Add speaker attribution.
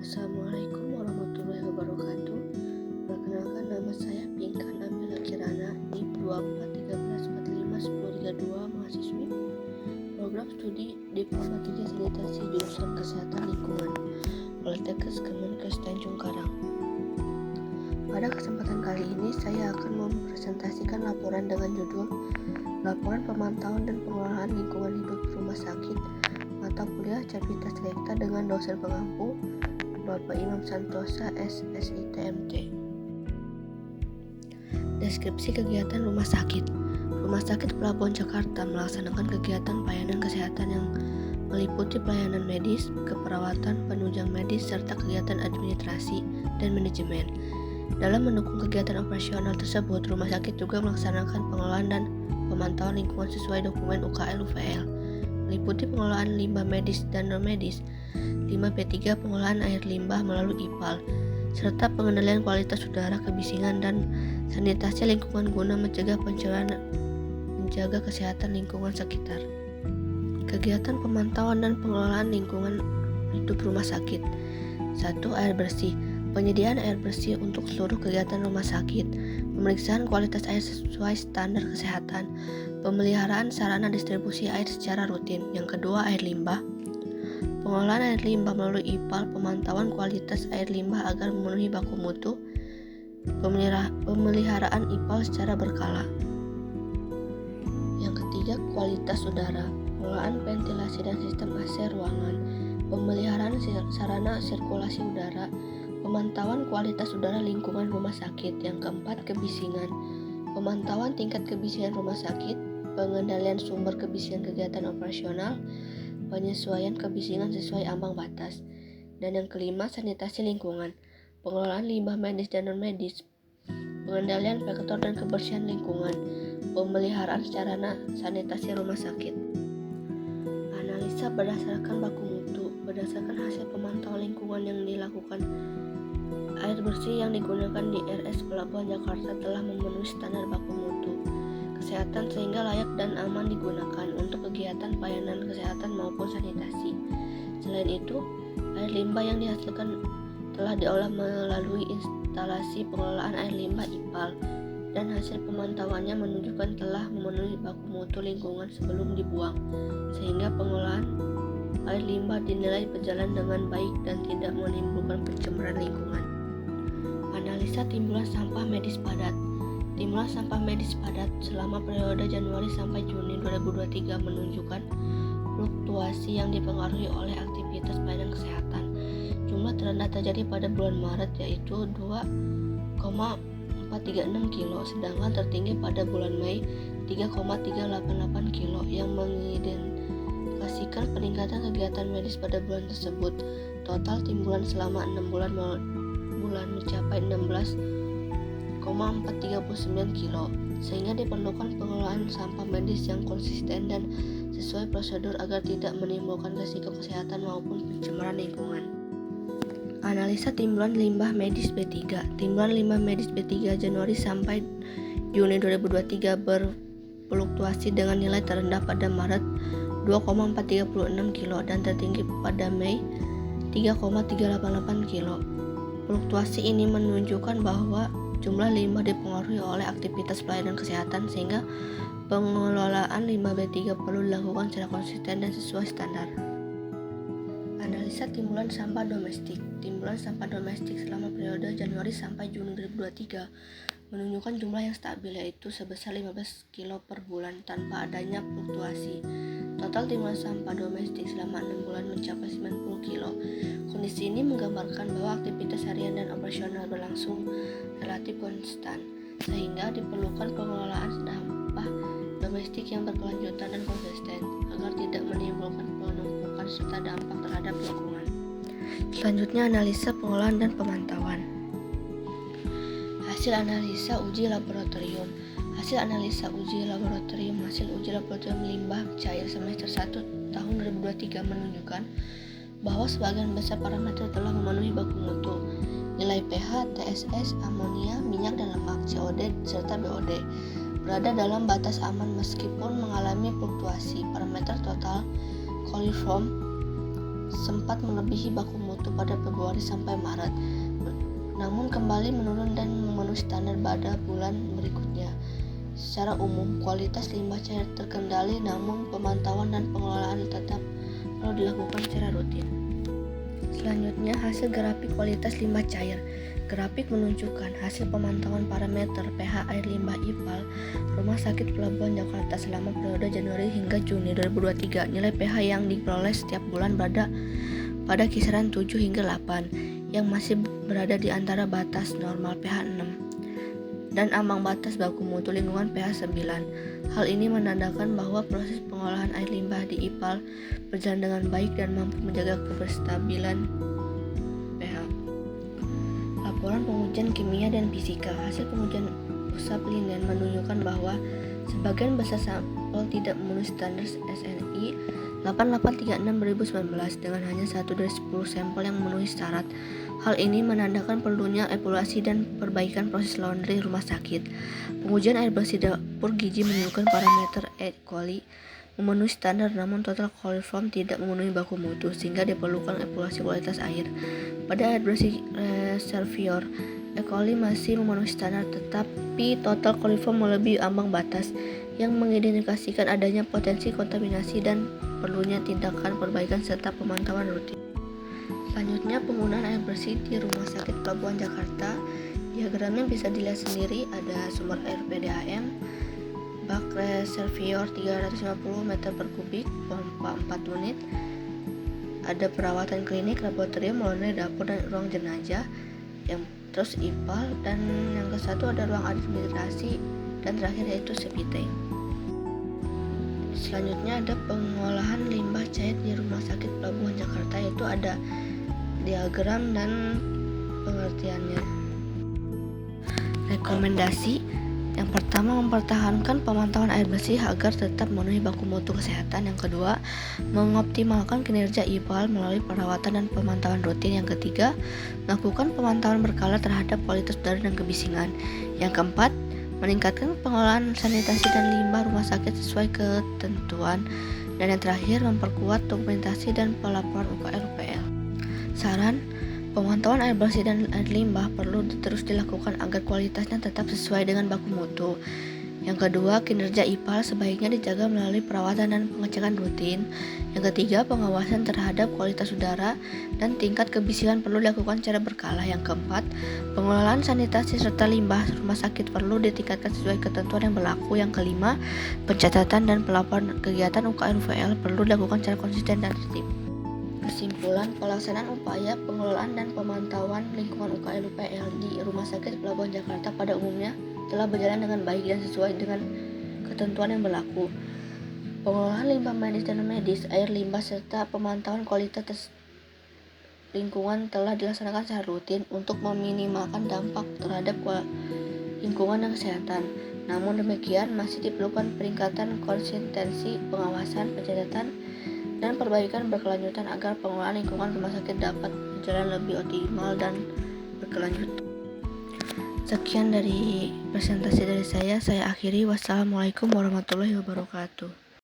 Speaker 1: Assalamualaikum warahmatullahi wabarakatuh. Perkenalkan, nama saya Pinkan Amila Kirana, NIP 2413451032, mahasiswi program studi Diploma 3 Sanitasi jurusan Kesehatan Lingkungan Poltekkes Kemenkes Tanjung Karang. Pada kesempatan kali ini saya akan mempresentasikan laporan dengan judul Laporan Pemantauan dan Pengelolaan Lingkungan Hidup Rumah Sakit mata kuliah Capitas Rekta dengan dosen pengampu Bapak Imam Santosa SSITMT. Deskripsi kegiatan rumah sakit. Rumah Sakit Pelabuhan Jakarta melaksanakan kegiatan pelayanan kesehatan yang meliputi pelayanan medis, keperawatan, penunjang medis, serta kegiatan administrasi dan manajemen. Dalam mendukung kegiatan operasional tersebut, rumah sakit juga melaksanakan pengelolaan dan pemantauan lingkungan sesuai dokumen UKL-UVL, meliputi pengelolaan limbah medis dan non-medis, limbah P3, pengolahan air limbah melalui IPAL, serta pengendalian kualitas udara, kebisingan, dan sanitasi lingkungan guna menjaga kesehatan lingkungan sekitar. Kegiatan pemantauan dan pengelolaan lingkungan hidup rumah sakit. 1. Air bersih. Penyediaan air bersih untuk seluruh kegiatan rumah sakit, pemeriksaan kualitas air sesuai standar kesehatan, pemeliharaan sarana distribusi air secara rutin. Yang kedua, air limbah. Pengolahan air limbah melalui IPAL, pemantauan kualitas air limbah agar memenuhi baku mutu, pemeliharaan IPAL secara berkala. Yang ketiga, kualitas udara, pengelolaan ventilasi dan sistem AC ruangan, pemeliharaan sarana sirkulasi udara, pemantauan kualitas udara lingkungan rumah sakit. Yang keempat, kebisingan, pemantauan tingkat kebisingan rumah sakit, pengendalian sumber kebisingan kegiatan operasional, penyesuaian kebisingan sesuai ambang batas. Dan yang kelima, sanitasi lingkungan, pengelolaan limbah medis dan non-medis, pengendalian faktor dan kebersihan lingkungan, pemeliharaan sarana sanitasi rumah sakit. Analisa berdasarkan baku mutu. Berdasarkan hasil pemantauan lingkungan yang dilakukan, air bersih yang digunakan di RS Pelabuhan Jakarta telah memenuhi standar baku mutu kesehatan sehingga layak dan aman digunakan untuk kegiatan pelayanan kesehatan maupun sanitasi. Selain itu, air limbah yang dihasilkan telah diolah melalui instalasi pengelolaan air limbah IPAL dan hasil pemantauannya menunjukkan telah memenuhi baku mutu lingkungan sebelum dibuang, sehingga pengolahan air limbah dinilai berjalan dengan baik dan tidak menimbulkan pencemaran lingkungan. Analisa timbulan sampah medis padat. Timbulan sampah medis padat selama periode Januari sampai Juni 2023 menunjukkan fluktuasi yang dipengaruhi oleh aktivitas pelayanan kesehatan. Jumlah terendah terjadi pada bulan Maret yaitu 2,436 kilo, sedangkan tertinggi pada bulan Mei 3,388 kilo yang mengindikasikan peningkatan kegiatan medis pada bulan tersebut. Total timbulan selama 6 bulan mencapai 16,439 kilo, sehingga diperlukan pengelolaan sampah medis yang konsisten dan sesuai prosedur agar tidak menimbulkan risiko kesehatan maupun pencemaran lingkungan. Analisa timbulan limbah medis B3. Timbulan limbah medis B3 Januari sampai Juni 2023 berfluktuasi dengan nilai terendah pada Maret 2,436 kilo dan tertinggi pada Mei 3,388 kilo. Fluktuasi ini menunjukkan bahwa jumlah limbah dipengaruhi oleh aktivitas pelayanan kesehatan sehingga pengelolaan limbah B3 perlu dilakukan secara konsisten dan sesuai standar. Analisa timbulan sampah domestik. Timbulan sampah domestik selama periode Januari sampai Juni 2023 menunjukkan jumlah yang stabil yaitu sebesar 15 kilo per bulan tanpa adanya fluktuasi. Total timbulan sampah domestik selama 6 bulan mencapai 90 kilo. Kondisi ini menggambarkan bahwa aktivitas harian dan operasional berlangsung relatif konstan, sehingga diperlukan pengelolaan sampah domestik yang berkelanjutan dan konsisten agar tidak menimbulkan penumpukan serta dampak terhadap lingkungan. Selanjutnya, analisa pengolahan dan pemantauan. Hasil analisa uji laboratorium. Hasil analisa uji laboratorium limbah cair semester 1 tahun 2023 menunjukkan bahwa sebagian besar parameter telah memenuhi baku mutu. Nilai pH, TSS, amonia, minyak dan lemak, COD, serta BOD berada dalam batas aman meskipun mengalami fluktuasi. Parameter total coliform sempat melebihi baku mutu mutu pada Februari sampai Maret, namun kembali menurun dan memenuhi standar pada bulan berikutnya. Secara umum, kualitas limbah cair terkendali, namun pemantauan dan pengelolaan tetap perlu dilakukan secara rutin. Selanjutnya, hasil grafik kualitas limbah cair. Grafik menunjukkan hasil pemantauan parameter pH air limbah IPAL Rumah Sakit Pelabuhan Jakarta selama periode Januari hingga Juni 2023. Nilai pH yang diperoleh setiap bulan berada pada kisaran 7 hingga 8, yang masih berada di antara batas normal pH 6 dan ambang batas baku mutu lingkungan pH 9. Hal ini menandakan bahwa proses pengolahan air limbah di IPAL berjalan dengan baik dan mampu menjaga keberstabilan pH. Laporan pengujian kimia dan fisika. Hasil pengujian pusat penelitian menunjukkan bahwa sebagian besar sampel tidak memenuhi standar SNI 8836/2019 dengan hanya 1 dari 10 sampel yang memenuhi syarat. Hal ini menandakan perlunya evaluasi dan perbaikan proses laundry rumah sakit. Pengujian air bersih dapur gizi menunjukkan parameter E. coli memenuhi standar, namun total coliform tidak memenuhi baku mutu, sehingga diperlukan evaluasi kualitas air. Pada air bersih reservoir, E. coli masih memenuhi standar, tetapi total coliform melebihi ambang batas, yang mengindikasikan adanya potensi kontaminasi dan perlunya tindakan perbaikan serta pemantauan rutin. Selanjutnya, penggunaan air bersih di Rumah Sakit Pelabuhan Jakarta. Diagramnya bisa dilihat sendiri, ada sumber air PDAM, bak reservoir 350 meter per kubik, pompa 4 unit, ada perawatan klinik, laboratorium, laundry, dapur, dan ruang jenazah, yang terus IPAL, dan yang ke-1 ada ruang administrasi, dan terakhir yaitu septic tank. Selanjutnya ada pengolahan limbah cair di Rumah Sakit Pelabuhan Jakarta, yaitu ada diagram dan pengertiannya. Rekomendasi yang pertama, mempertahankan pemantauan air bersih agar tetap memenuhi baku mutu kesehatan. Yang kedua, mengoptimalkan kinerja IPAL melalui perawatan dan pemantauan rutin. Yang ketiga, melakukan pemantauan berkala terhadap kualitas udara dan kebisingan. Yang keempat, meningkatkan pengolahan sanitasi dan limbah rumah sakit sesuai ketentuan. Dan yang terakhir, memperkuat dokumentasi dan pelaporan UKL-UPL. Saran, pemantauan air bersih dan air limbah perlu terus dilakukan agar kualitasnya tetap sesuai dengan baku mutu. Yang kedua, kinerja IPAL sebaiknya dijaga melalui perawatan dan pengecekan rutin. Yang ketiga, pengawasan terhadap kualitas udara dan tingkat kebisingan perlu dilakukan secara berkala. Yang keempat, pengelolaan sanitasi serta limbah rumah sakit perlu ditingkatkan sesuai ketentuan yang berlaku. Yang kelima, pencatatan dan pelaporan kegiatan UKL-UPL perlu dilakukan secara konsisten dan tertib. Kesimpulan, pelaksanaan upaya pengelolaan dan pemantauan lingkungan UKL-UPL di Rumah Sakit Pelabuhan Jakarta pada umumnya telah berjalan dengan baik dan sesuai dengan ketentuan yang berlaku. Pengelolaan limbah medis dan non-medis, air limbah, serta pemantauan kualitas lingkungan telah dilaksanakan secara rutin untuk meminimalkan dampak terhadap lingkungan dan kesehatan. Namun demikian, masih diperlukan peningkatan konsistensi pengawasan, pencatatan, dan perbaikan berkelanjutan agar pengelolaan lingkungan rumah sakit dapat berjalan lebih optimal dan berkelanjutan. Sekian dari presentasi dari saya akhiri. Wassalamualaikum warahmatullahi wabarakatuh.